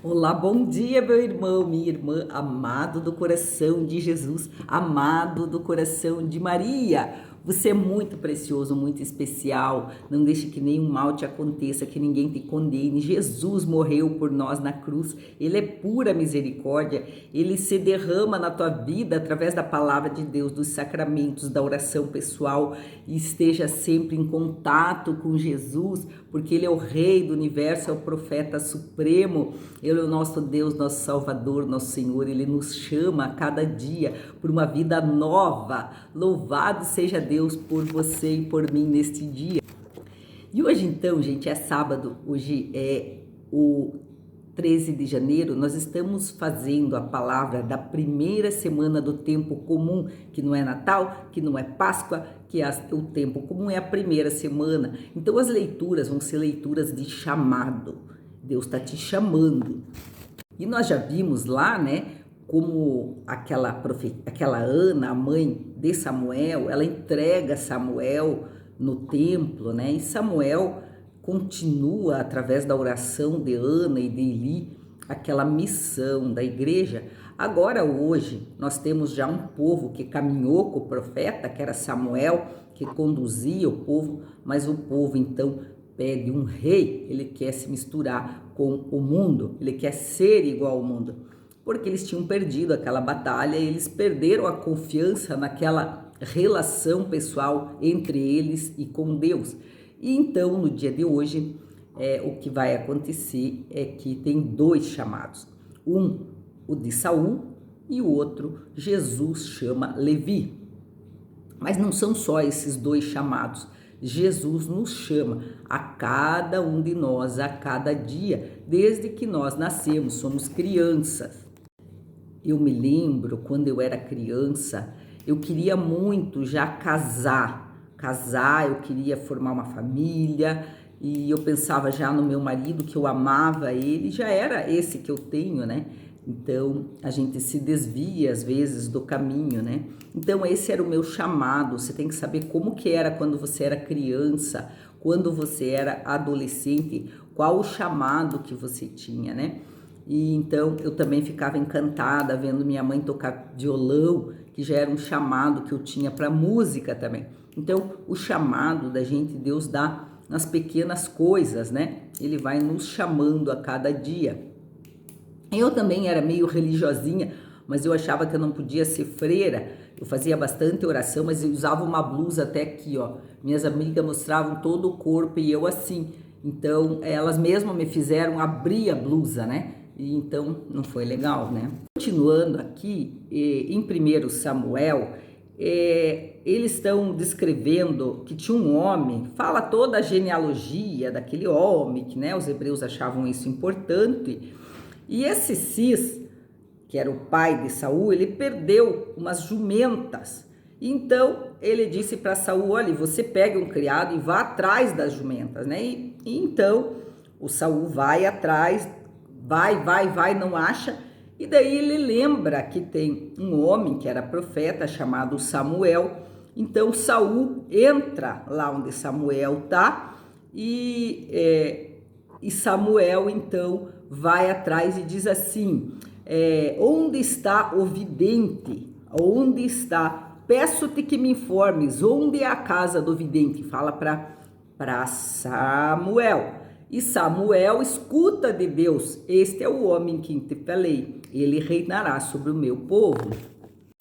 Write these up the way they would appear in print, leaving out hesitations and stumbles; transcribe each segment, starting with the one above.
Olá, bom dia, meu irmão, minha irmã, amado do coração de Jesus, amado do coração de Maria. Você é muito precioso, muito especial. Não deixe que nenhum mal te aconteça, que ninguém te condene. Jesus morreu por nós na cruz. Ele é pura misericórdia. Ele se derrama na tua vida através da palavra de Deus, dos sacramentos, da oração pessoal. E esteja sempre em contato com Jesus, porque Ele é o Rei do universo, é o profeta supremo. Ele é o nosso Deus, nosso Salvador, nosso Senhor. Ele nos chama a cada dia por uma vida nova. Louvado seja Deus por você e por mim neste dia. E hoje então, gente, é sábado. Hoje é o 13 de janeiro. Nós estamos fazendo a palavra da primeira semana do tempo comum, que não é Natal, que não é Páscoa, que o tempo comum é a primeira semana. Então as leituras vão ser leituras de chamado. Deus está te chamando. E nós já vimos lá, né, como aquela Ana, a mãe de Samuel, ela entrega Samuel no templo, né? E Samuel continua, através da oração de Ana e de Eli, aquela missão da igreja. Agora, hoje, nós temos já um povo que caminhou com o profeta, que era Samuel, que conduzia o povo, mas o povo, então, pede um rei. Ele quer se misturar com o mundo, ele quer ser igual ao mundo, porque eles tinham perdido aquela batalha e eles perderam a confiança naquela relação pessoal entre eles e com Deus. E então, no dia de hoje, o que vai acontecer é que tem dois chamados. Um, o de Saul, e o outro, Jesus chama Levi. Mas não são só esses dois chamados. Jesus nos chama a cada um de nós, a cada dia, desde que nós nascemos, somos crianças. Eu me lembro, quando eu era criança, eu queria muito já casar, eu queria formar uma família, e eu pensava já no meu marido, que eu amava ele, já era esse que eu tenho, né? Então, a gente se desvia às vezes do caminho, né? Então, esse era o meu chamado. Você tem que saber como que era quando você era criança, quando você era adolescente, qual o chamado que você tinha, né? E então, eu também ficava encantada vendo minha mãe tocar violão, que já era um chamado que eu tinha para música também. Então, o chamado da gente, Deus dá nas pequenas coisas, né? Ele vai nos chamando a cada dia. Eu também era meio religiosinha, mas eu achava que eu não podia ser freira. Eu fazia bastante oração, mas eu usava uma blusa até aqui, ó. Minhas amigas mostravam todo o corpo e eu assim. Então, elas mesmas me fizeram abrir a blusa, né? E então, não foi legal, né? Continuando aqui, em 1 Samuel, eles estão descrevendo que tinha um homem, fala toda a genealogia daquele homem, que, né, os hebreus achavam isso importante. E esse Cis, que era o pai de Saul, ele perdeu umas jumentas. Então ele disse para Saul: olha, você pega um criado e vá atrás das jumentas, né? E então o Saul vai atrás, vai, não acha. E daí ele lembra que tem um homem que era profeta chamado Samuel. Então Saul entra lá onde Samuel tá e Samuel então vai atrás e diz assim: onde está o vidente? Onde está? Peço-te que me informes, onde é a casa do vidente? Fala para Samuel. E Samuel escuta de Deus: este é o homem que te falei, ele reinará sobre o meu povo.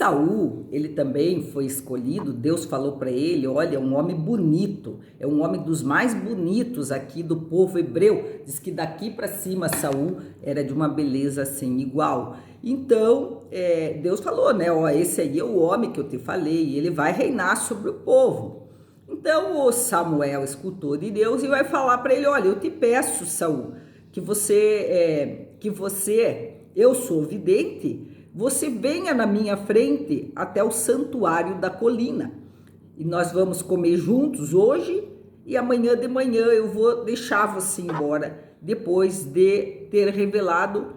Saul, ele também foi escolhido, Deus falou para ele: olha, é um homem bonito, é um homem dos mais bonitos aqui do povo hebreu. Diz que daqui para cima Saul era de uma beleza sem igual. Então, Deus falou, né, ó, esse aí é o homem que eu te falei, ele vai reinar sobre o povo. Então, o Samuel escutou de Deus e vai falar para ele: olha, eu te peço, Saul, eu sou vidente, você venha na minha frente até o santuário da colina e nós vamos comer juntos hoje, e amanhã de manhã eu vou deixar você embora, depois de ter revelado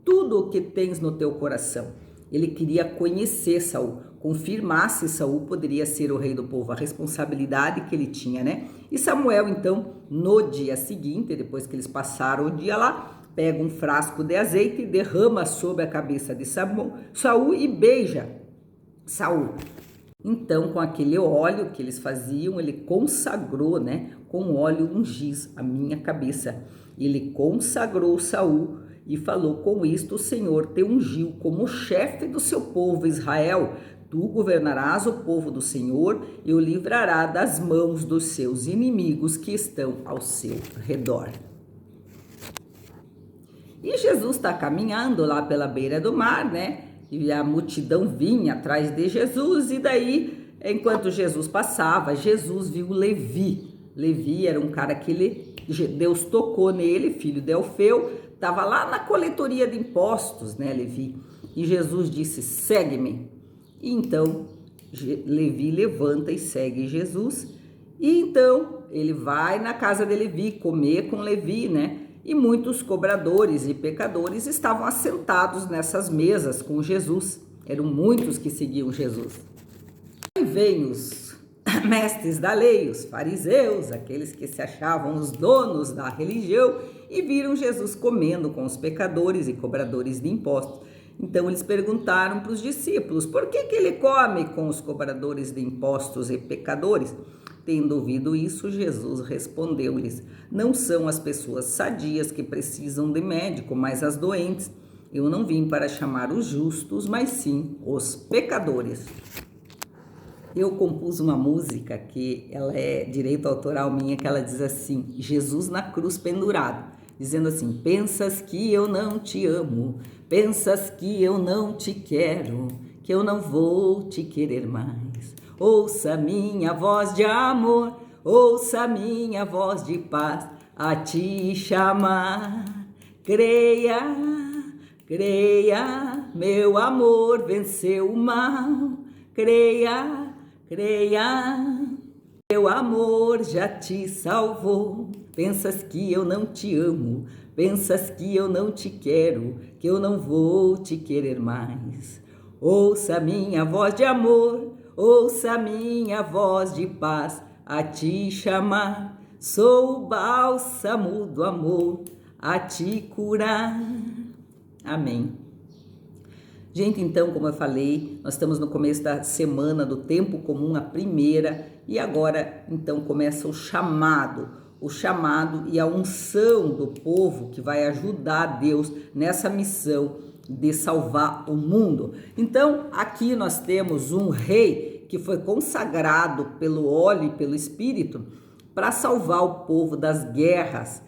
tudo o que tens no teu coração. Ele queria conhecer Saul, confirmar se Saul poderia ser o rei do povo, a responsabilidade que ele tinha, né? E Samuel, então, no dia seguinte, depois que eles passaram o dia lá, pega um frasco de azeite e derrama sobre a cabeça de Saul e beija Saul. Então, com aquele óleo que eles faziam, ele consagrou, né? Com óleo ungiz a minha cabeça. Ele consagrou Saul e falou: com isto o Senhor te ungiu como chefe do seu povo Israel. Tu governarás o povo do Senhor e o livrará das mãos dos seus inimigos que estão ao seu redor. E Jesus está caminhando lá pela beira do mar, né? E a multidão vinha atrás de Jesus, e daí, enquanto Jesus passava, Jesus viu Levi. Levi era um cara que Deus tocou nele, filho de Alfeu, estava lá na coletoria de impostos, né, Levi? E Jesus disse: segue-me. E então, Levi levanta e segue Jesus. E então, ele vai na casa de Levi, comer com Levi, né? E muitos cobradores e pecadores estavam assentados nessas mesas com Jesus. Eram muitos que seguiam Jesus. Aí vem os mestres da lei, os fariseus, aqueles que se achavam os donos da religião, e viram Jesus comendo com os pecadores e cobradores de impostos. Então eles perguntaram para os discípulos: por que ele come com os cobradores de impostos e pecadores? Tendo ouvido isso, Jesus respondeu-lhes: não são as pessoas sadias que precisam de médico, mas as doentes. Eu não vim para chamar os justos, mas sim os pecadores. Eu compus uma música que ela é direito autoral minha, que ela diz assim: Jesus na cruz pendurado, dizendo assim: pensas que eu não te amo, pensas que eu não te quero, que eu não vou te querer mais. Ouça minha voz de amor, ouça minha voz de paz, a te chamar. Creia, creia, meu amor venceu o mal. Creia, creia, meu amor já te salvou. Pensas que eu não te amo, pensas que eu não te quero, que eu não vou te querer mais. Ouça minha voz de amor, ouça minha voz de paz, a te chamar. Sou o bálsamo do amor, a te curar. Amém. Gente, então, como eu falei, nós estamos no começo da semana do tempo comum, a primeira, e agora, então, começa o chamado e a unção do povo que vai ajudar Deus nessa missão de salvar o mundo. Então, aqui nós temos um rei que foi consagrado pelo óleo e pelo Espírito para salvar o povo das guerras,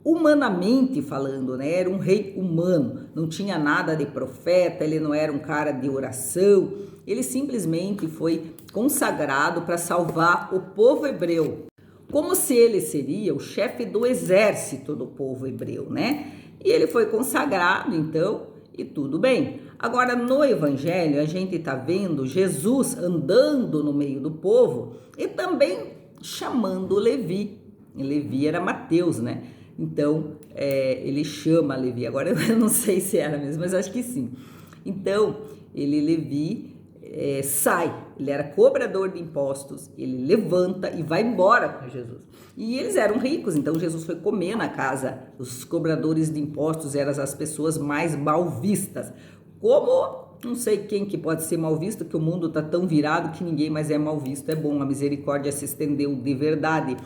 humanamente falando, né? Era um rei humano, não tinha nada de profeta, ele não era um cara de oração, ele simplesmente foi consagrado para salvar o povo hebreu, como se ele seria o chefe do exército do povo hebreu, né? E ele foi consagrado, então, e tudo bem. Agora, no Evangelho, a gente está vendo Jesus andando no meio do povo e também chamando Levi. E Levi era Mateus, né? Então, ele chama Levi. Agora, eu não sei se era mesmo, mas acho que sim. Então, Levi sai. Ele era cobrador de impostos. Ele levanta e vai embora com Jesus. E eles eram ricos, então Jesus foi comer na casa dos cobradores de impostos, eram as pessoas mais mal vistas. Como, não sei quem que pode ser mal visto, que o mundo está tão virado que ninguém mais é mal visto. É bom, a misericórdia se estendeu de verdade.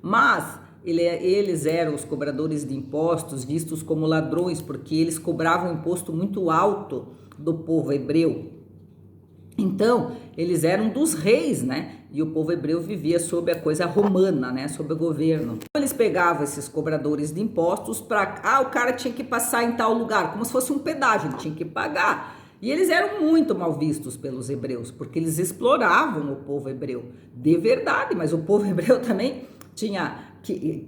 Mas eles eram os cobradores de impostos, vistos como ladrões, porque eles cobravam um imposto muito alto do povo hebreu. Então, eles eram dos reis, né? E o povo hebreu vivia sob a coisa romana, né? Sob o governo. Então, eles pegavam esses cobradores de impostos para... o cara tinha que passar em tal lugar, como se fosse um pedágio, ele tinha que pagar. E eles eram muito mal vistos pelos hebreus, porque eles exploravam o povo hebreu. De verdade, mas o povo hebreu também tinha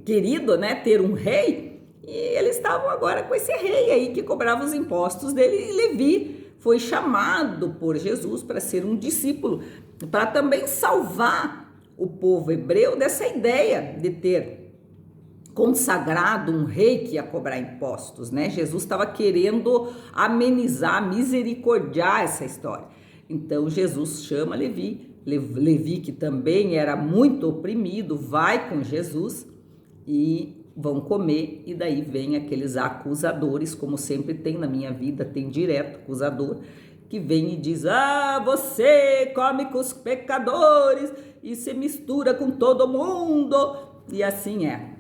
querido, né, ter um rei, e eles estavam agora com esse rei aí que cobrava os impostos dele. E Levi foi chamado por Jesus para ser um discípulo, para também salvar o povo hebreu dessa ideia de ter consagrado um rei que ia cobrar impostos, né? Jesus estava querendo amenizar, misericordiar essa história. Então Jesus chama Levi, que também era muito oprimido, vai com Jesus e vão comer e daí vem aqueles acusadores, como sempre tem na minha vida, tem direto acusador, que vem e diz: ah, você come com os pecadores e se mistura com todo mundo, e assim é.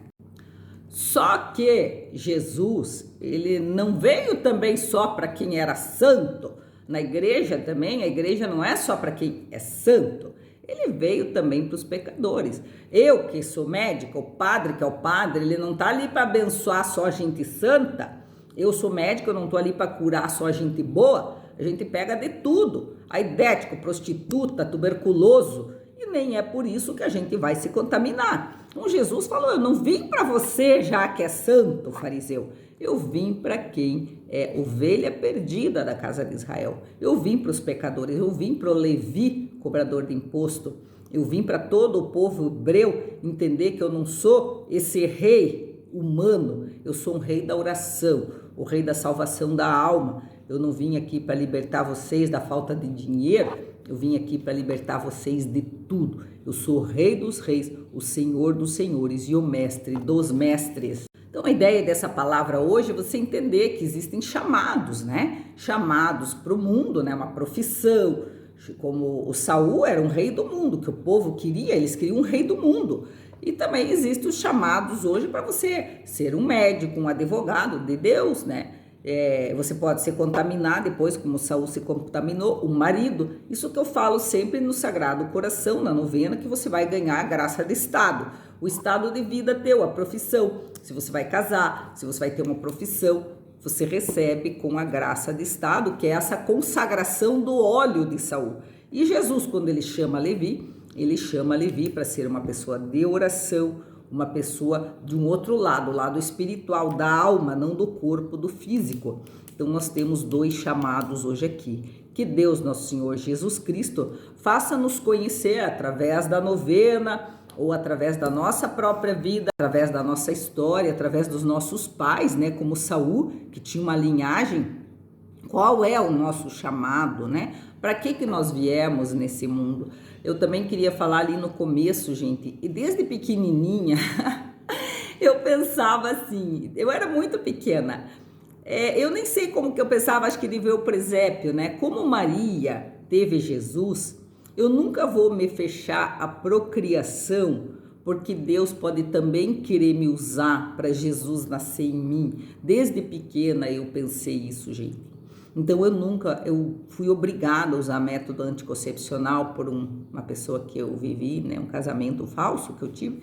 Só que Jesus, ele não veio também só para quem era santo. Na igreja também, a igreja não é só para quem é santo. Ele veio também para os pecadores. Eu, que sou médica, o padre, que é o padre, ele não está ali para abençoar só gente santa. Eu sou médica, eu não estou ali para curar só gente boa. A gente pega de tudo. Aidético, prostituta, tuberculoso. E nem é por isso que a gente vai se contaminar. Então Jesus falou: eu não vim para você já que é santo, fariseu. Eu vim para quem é ovelha perdida da casa de Israel. Eu vim para os pecadores, eu vim para o Levi, cobrador de imposto. Eu vim para todo o povo hebreu entender que eu não sou esse rei humano, eu sou um rei da oração, o rei da salvação da alma. Eu não vim aqui para libertar vocês da falta de dinheiro, eu vim aqui para libertar vocês de tudo. Eu sou o rei dos reis, o senhor dos senhores e o mestre dos mestres. Então a ideia dessa palavra hoje é você entender que existem chamados, né? Chamados para o mundo, né? Uma profissão. Como o Saul era um rei do mundo, que o povo queria, eles queriam um rei do mundo. E também existem os chamados hoje para você ser um médico, um advogado de Deus, né? Você pode se contaminar depois, como Saul se contaminou, o marido. Isso que eu falo sempre no Sagrado Coração, na novena, que você vai ganhar a graça de estado. O estado de vida teu, a profissão. Se você vai casar, se você vai ter uma profissão, você recebe com a graça de estado, que é essa consagração do óleo de Saul. E Jesus, quando ele chama Levi para ser uma pessoa de oração, uma pessoa de um outro lado, o lado espiritual, da alma, não do corpo, do físico. Então nós temos dois chamados hoje aqui. Que Deus, nosso Senhor Jesus Cristo, faça-nos conhecer através da novena, ou através da nossa própria vida, através da nossa história, através dos nossos pais, né? Como Saul, que tinha uma linhagem. Qual é o nosso chamado, né? Para que nós viemos nesse mundo? Eu também queria falar ali no começo, gente, e desde pequenininha eu pensava assim, eu era muito pequena, eu nem sei como que eu pensava, acho que de ver o presépio, né? Como Maria teve Jesus, eu nunca vou me fechar à procriação, porque Deus pode também querer me usar para Jesus nascer em mim. Desde pequena eu pensei isso, gente. Então eu fui obrigada a usar método anticoncepcional por uma pessoa que eu vivi, né, um casamento falso que eu tive,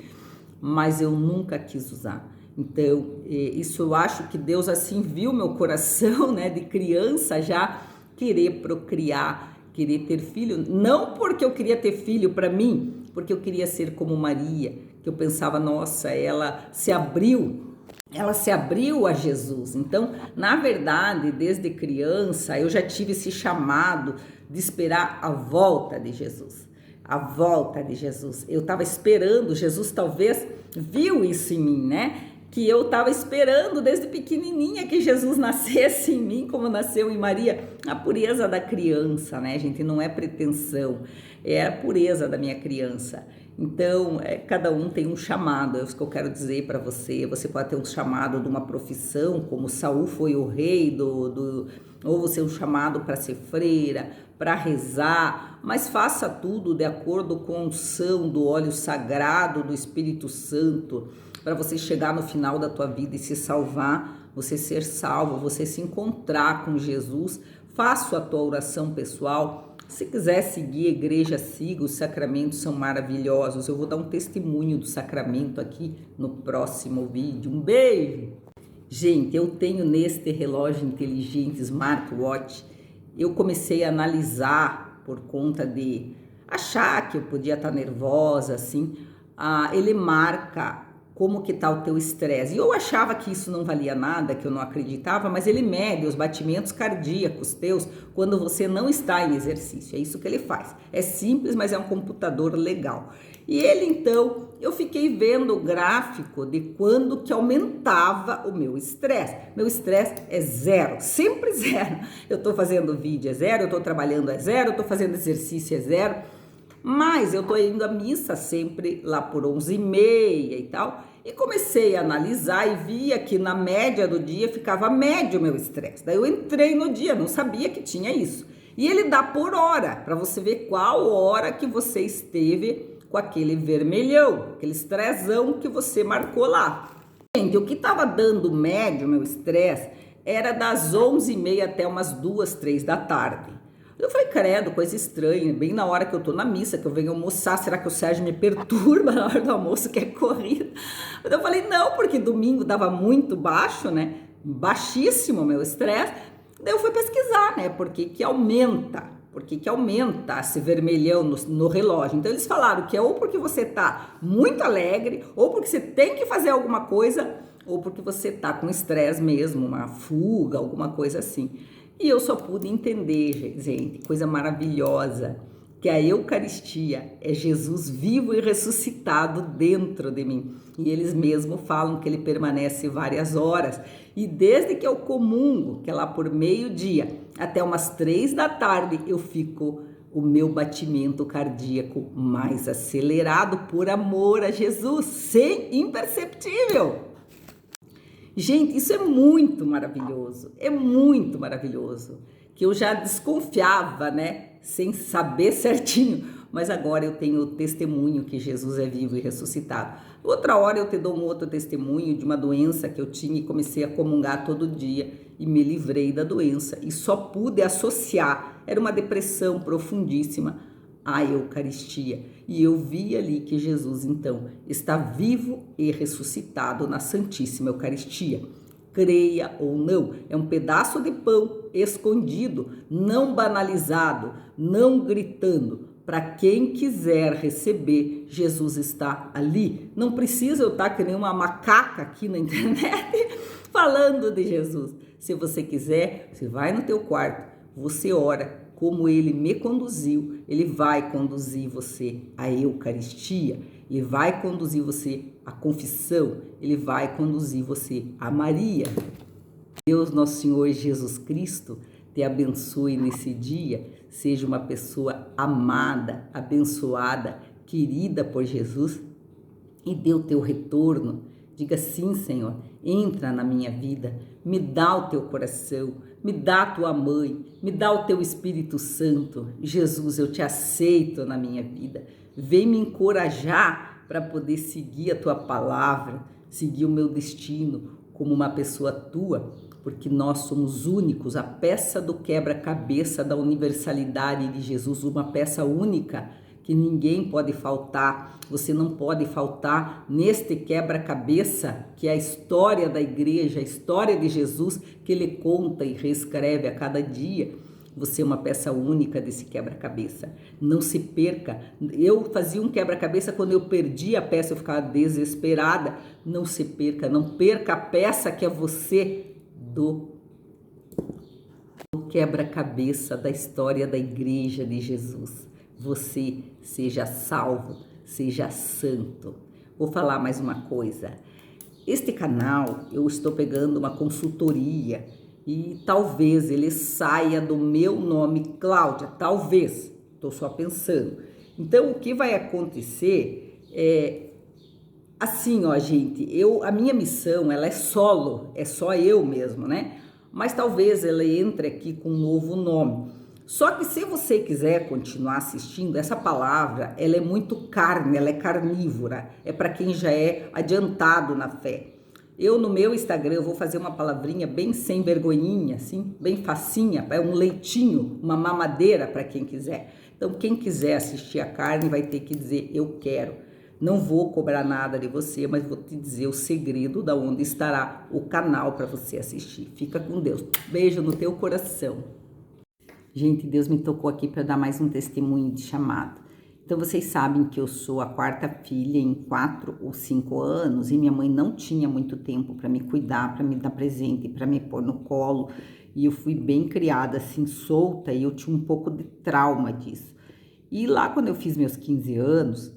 mas eu nunca quis usar. Então, isso eu acho que Deus assim viu meu coração, né, de criança já querer procriar, querer ter filho, não porque eu queria ter filho para mim, porque eu queria ser como Maria, que eu pensava, nossa, ela se abriu a Jesus. Então, na verdade, desde criança, eu já tive esse chamado de esperar a volta de Jesus. A volta de Jesus. Eu estava esperando, Jesus talvez viu isso em mim, né? Que eu estava esperando desde pequenininha que Jesus nascesse em mim, como nasceu em Maria. A pureza da criança, né, gente? Não é pretensão, é a pureza da minha criança. Então, cada um tem um chamado, é isso que eu quero dizer para você. Você pode ter um chamado de uma profissão, como Saul foi o rei ou você um chamado para ser freira, para rezar, mas faça tudo de acordo com a unção do óleo sagrado do Espírito Santo, para você chegar no final da tua vida e se salvar, você ser salvo, você se encontrar com Jesus. Faça a tua oração pessoal. Se quiser seguir a igreja, siga, os sacramentos são maravilhosos. Eu vou dar um testemunho do sacramento aqui no próximo vídeo. Um beijo! Gente, eu tenho neste relógio inteligente smartwatch, eu comecei a analisar por conta de achar que eu podia estar nervosa, assim, ele marca como que tá o teu estresse. E eu achava que isso não valia nada, que eu não acreditava, mas ele mede os batimentos cardíacos teus quando você não está em exercício. É isso que ele faz. É simples, mas é um computador legal. E ele, então, eu fiquei vendo o gráfico de quando que aumentava o meu estresse. Meu estresse é zero, sempre zero. Eu tô fazendo vídeo, é zero, eu tô trabalhando, é zero, eu tô fazendo exercício, é zero. Mas eu tô indo à missa sempre lá por 11h30 e tal. E comecei a analisar e via que na média do dia ficava médio o meu estresse. Daí eu entrei no dia, não sabia que tinha isso. E ele dá por hora, para você ver qual hora que você esteve com aquele vermelhão, aquele estressão que você marcou lá. Gente, o que estava dando médio meu estresse era das 11h30 até umas 2, 3 da tarde. Eu falei, credo, coisa estranha, bem na hora que eu tô na missa, que eu venho almoçar, será que o Sérgio me perturba na hora do almoço, que é corrida? Eu falei, não, porque domingo dava muito baixo, né? Baixíssimo o meu estresse. Daí eu fui pesquisar, né? Por que que aumenta? Por que que aumenta esse vermelhão no relógio? Então eles falaram que é ou porque você tá muito alegre, ou porque você tem que fazer alguma coisa, ou porque você tá com estresse mesmo, uma fuga, alguma coisa assim. E eu só pude entender, gente, coisa maravilhosa, que a Eucaristia é Jesus vivo e ressuscitado dentro de mim. E eles mesmos falam que ele permanece várias horas. E desde que eu comungo, que é lá por meio-dia, até umas 3 da tarde, eu fico o meu batimento cardíaco mais acelerado por amor a Jesus, sem imperceptível. Gente, isso é muito maravilhoso, que eu já desconfiava, né, sem saber certinho, mas agora eu tenho o testemunho que Jesus é vivo e ressuscitado. Outra hora eu te dou um outro testemunho de uma doença que eu tinha e comecei a comungar todo dia e me livrei da doença e só pude associar, era uma depressão profundíssima, a Eucaristia. E eu vi ali que Jesus, então, está vivo e ressuscitado na Santíssima Eucaristia. Creia ou não, é um pedaço de pão escondido, não banalizado, não gritando. Para quem quiser receber, Jesus está ali. Não precisa eu estar que nem uma macaca aqui na internet falando de Jesus. Se você quiser, você vai no teu quarto, você ora. Como ele me conduziu, ele vai conduzir você à Eucaristia, ele vai conduzir você à confissão, ele vai conduzir você a Maria. Deus, nosso Senhor Jesus Cristo, te abençoe nesse dia, seja uma pessoa amada, abençoada, querida por Jesus e dê o teu retorno. Diga sim, Senhor, entra na minha vida, me dá o teu coração, me dá a tua mãe, me dá o teu Espírito Santo. Jesus, eu te aceito na minha vida. Vem me encorajar para poder seguir a tua palavra, seguir o meu destino como uma pessoa tua, porque nós somos únicos, a peça do quebra-cabeça da universalidade de Jesus, uma peça única que ninguém pode faltar. Você não pode faltar neste quebra-cabeça que é a história da igreja, a história de Jesus que ele conta e reescreve a cada dia. Você é uma peça única desse quebra-cabeça. Não se perca. Eu fazia um quebra-cabeça, quando eu perdi a peça eu ficava desesperada. Não se perca, não perca a peça que é você do quebra-cabeça da história da igreja de Jesus. Você seja salvo, seja santo. Vou falar mais uma coisa. Este canal, eu estou pegando uma consultoria e talvez ele saia do meu nome, Cláudia, talvez, estou só pensando. Então, o que vai acontecer é assim, ó, gente, a minha missão, ela é solo, é só eu mesmo, né? Mas talvez ela entre aqui com um novo nome. Só que se você quiser continuar assistindo, essa palavra, ela é muito carne, ela é carnívora, é para quem já é adiantado na fé. Eu no meu Instagram eu vou fazer uma palavrinha bem sem vergonhinha, assim, bem facinha, é um leitinho, uma mamadeira para quem quiser. Então quem quiser assistir a carne vai ter que dizer eu quero. Não vou cobrar nada de você, mas vou te dizer o segredo da onde estará o canal para você assistir. Fica com Deus. Beijo no teu coração. Gente, Deus me tocou aqui para dar mais um testemunho de chamado. Então, vocês sabem que eu sou a quarta filha em 4 ou 5 anos e minha mãe não tinha muito tempo para me cuidar, para me dar presente, para me pôr no colo. E eu fui bem criada, assim, solta, e eu tinha um pouco de trauma disso. E lá, quando eu fiz meus 15 anos,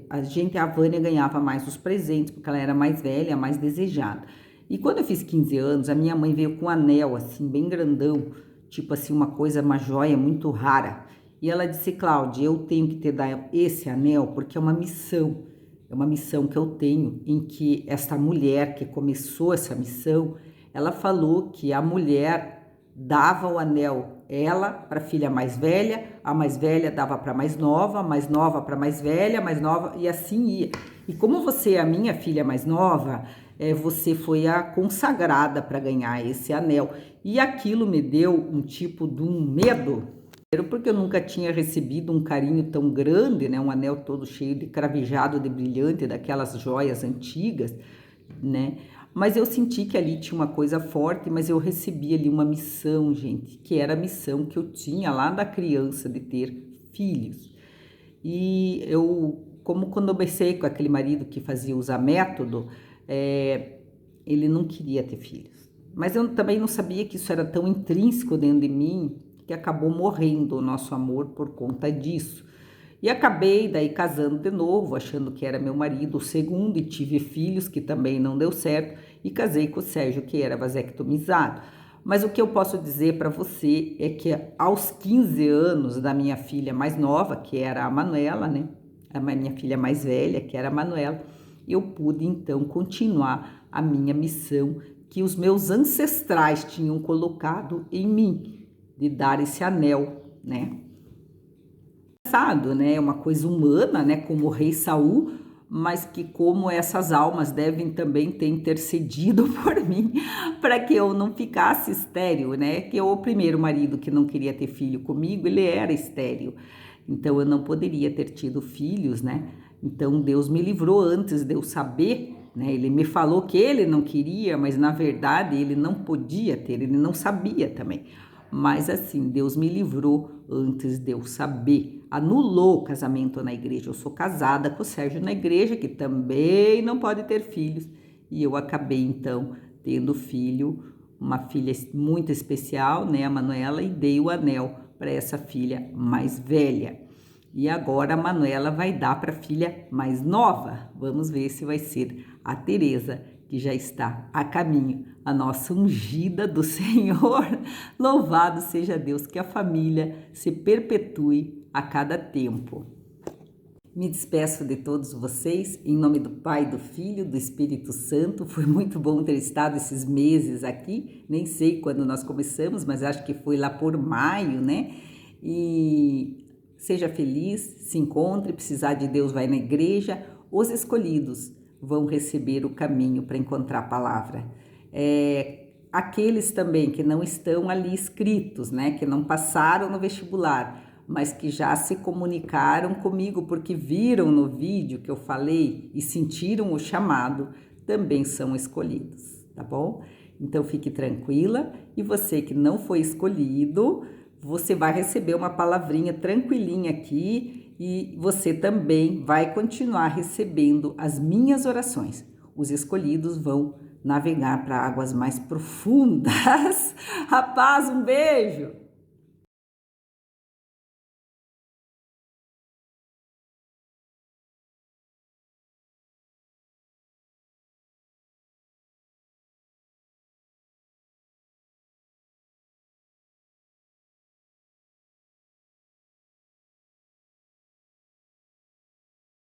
a Vânia ganhava mais os presentes, porque ela era mais velha, mais desejada. E quando eu fiz 15 anos, a minha mãe veio com um anel, assim, bem grandão, tipo assim, uma coisa, uma joia muito rara. E ela disse, Cláudia, eu tenho que te dar esse anel porque é uma missão. é uma missão que eu tenho, em que esta mulher que começou essa missão, ela falou que a mulher dava o anel, ela para a filha mais velha, a mais velha dava para a mais nova para a mais velha, mais nova, e assim ia. E como você é a minha filha mais nova, você foi a consagrada para ganhar esse anel. E aquilo me deu um tipo de um medo, porque eu nunca tinha recebido um carinho tão grande, né? Um anel todo cheio de cravejado de brilhante, daquelas joias antigas, né? Mas eu senti que ali tinha uma coisa forte, mas eu recebi ali uma missão, gente, que era a missão que eu tinha lá da criança de ter filhos. E eu, como quando eu comecei com aquele marido que fazia usar método, ele não queria ter filhos. Mas eu também não sabia que isso era tão intrínseco dentro de mim, que acabou morrendo o nosso amor por conta disso. E acabei daí casando de novo, achando que era meu marido, o segundo, e tive filhos, que também não deu certo, e casei com o Sérgio, que era vasectomizado. Mas o que eu posso dizer para você é que aos 15 anos da minha filha mais nova, que era a Manuela, né? A minha filha mais velha, que era a Manuela, eu pude então continuar a minha missão que os meus ancestrais tinham colocado em mim, de dar esse anel, né? Engraçado, né? É uma coisa humana, né? Como o rei Saul, mas que como essas almas devem também ter intercedido por mim para que eu não ficasse estéril, né? Que o primeiro marido que não queria ter filho comigo, ele era estéril, então eu não poderia ter tido filhos, né? Então Deus me livrou antes de eu saber, né? Ele me falou que ele não queria, mas na verdade ele não podia ter, ele não sabia também. Mas assim, Deus me livrou antes de eu saber. Anulou o casamento na igreja. Eu sou casada com o Sérgio na igreja, que também não pode ter filhos. E eu acabei, então, tendo filho, uma filha muito especial, né, a Manuela, e dei o anel para essa filha mais velha. E agora a Manuela vai dar para a filha mais nova. Vamos ver se vai ser a Teresa, que já está a caminho, a nossa ungida do Senhor. Louvado seja Deus, que a família se perpetue a cada tempo. Me despeço de todos vocês, em nome do Pai, do Filho, do Espírito Santo. Foi muito bom ter estado esses meses aqui, nem sei quando nós começamos, mas acho que foi lá por maio, né? E seja feliz, se encontre, precisar de Deus, vai na igreja. Os escolhidos vão receber o caminho para encontrar a palavra. Aqueles também que não estão ali inscritos, né, que não passaram no vestibular, mas que já se comunicaram comigo porque viram no vídeo que eu falei e sentiram o chamado, também são escolhidos, tá bom? Então fique tranquila, e você que não foi escolhido, você vai receber uma palavrinha tranquilinha aqui, e você também vai continuar recebendo as minhas orações. Os escolhidos vão navegar para águas mais profundas. Rapaz, um beijo!